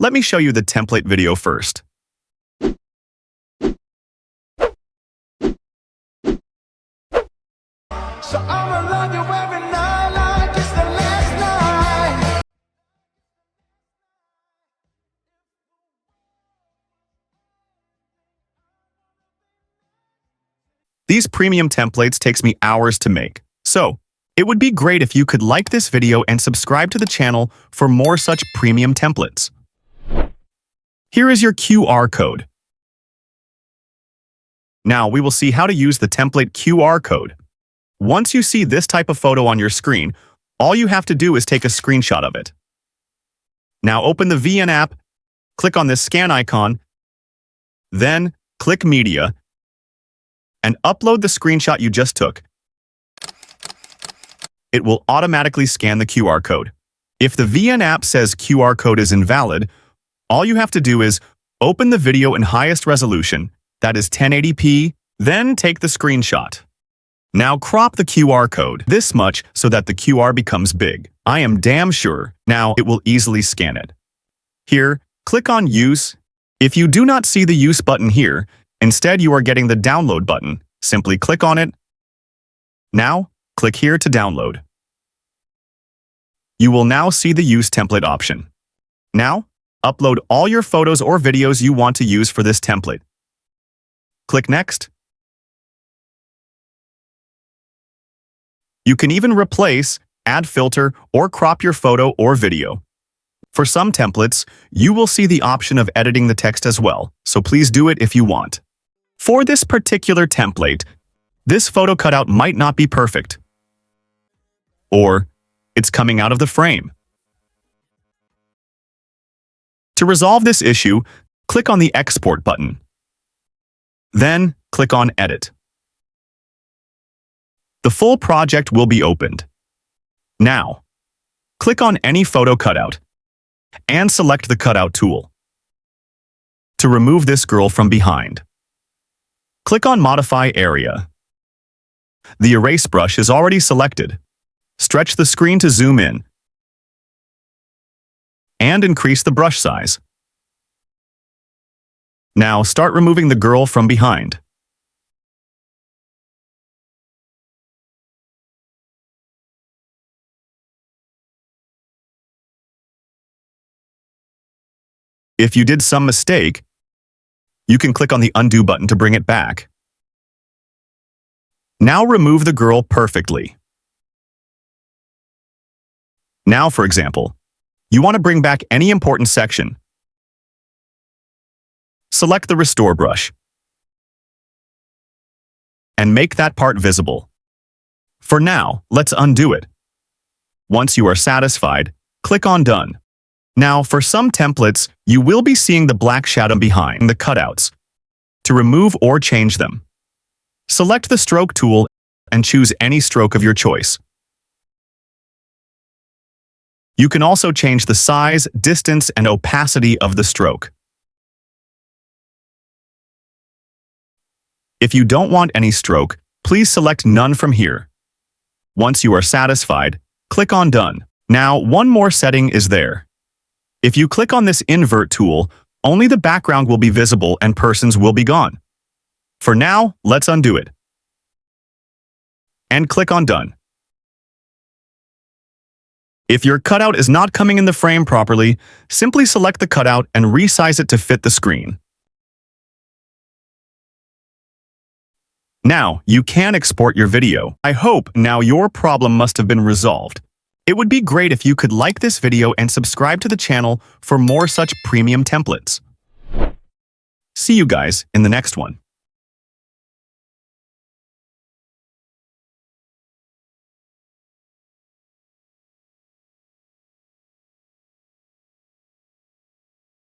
let me show you the template video first. So I'ma love you every night like it's the last night. These premium templates takes me hours to make, so it would be great if you could like this video and subscribe to the channel for more such premium templates. Here is your QR code. Now we will see how to use the template QR code. Once you see this type of photo on your screen, all you have to do is take a screenshot of it. Now open the VN app, click on this scan icon, then click Media, and upload the screenshot you just took. It will automatically scan the QR code. If the VN app says QR code is invalid, all you have to do is open the video in highest resolution, that is 1080p, then take the screenshot. Now crop the QR code this much so that the QR becomes big. I am damn sure now it will easily scan it. Here, click on Use. If you do not see the Use button here, instead you are getting the Download button. Simply click on it. Now, click here to download. You will now see the Use template option. Now, upload all your photos or videos you want to use for this template. Click Next. You can even replace, add filter, or crop your photo or video. For some templates, you will see the option of editing the text as well, so please do it if you want. For this particular template, this photo cutout might not be perfect, or it's coming out of the frame. To resolve this issue, click on the Export button. Then, click on Edit. The full project will be opened. Now, click on any photo cutout and select the Cutout tool. To remove this girl from behind, click on Modify Area. The erase brush is already selected. Stretch the screen to zoom in and increase the brush size. Now start removing the girl from behind. If you did some mistake, you can click on the Undo button to bring it back. Now remove the girl perfectly. Now, for example, you want to bring back any important section. Select the Restore brush and make that part visible. For now, let's undo it. Once you are satisfied, click on Done. Now, for some templates, you will be seeing the black shadow behind the cutouts. To remove or change them, select the Stroke tool and choose any stroke of your choice. You can also change the size, distance, and opacity of the stroke. If you don't want any stroke, please select None from here. Once you are satisfied, click on Done. Now, one more setting is there. If you click on this Invert tool, only the background will be visible and persons will be gone. For now, let's undo it. And click on Done. If your cutout is not coming in the frame properly, simply select the cutout and resize it to fit the screen. Now, you can export your video. I hope now your problem must have been resolved. It would be great if you could like this video and subscribe to the channel for more such premium templates. See you guys in the next one.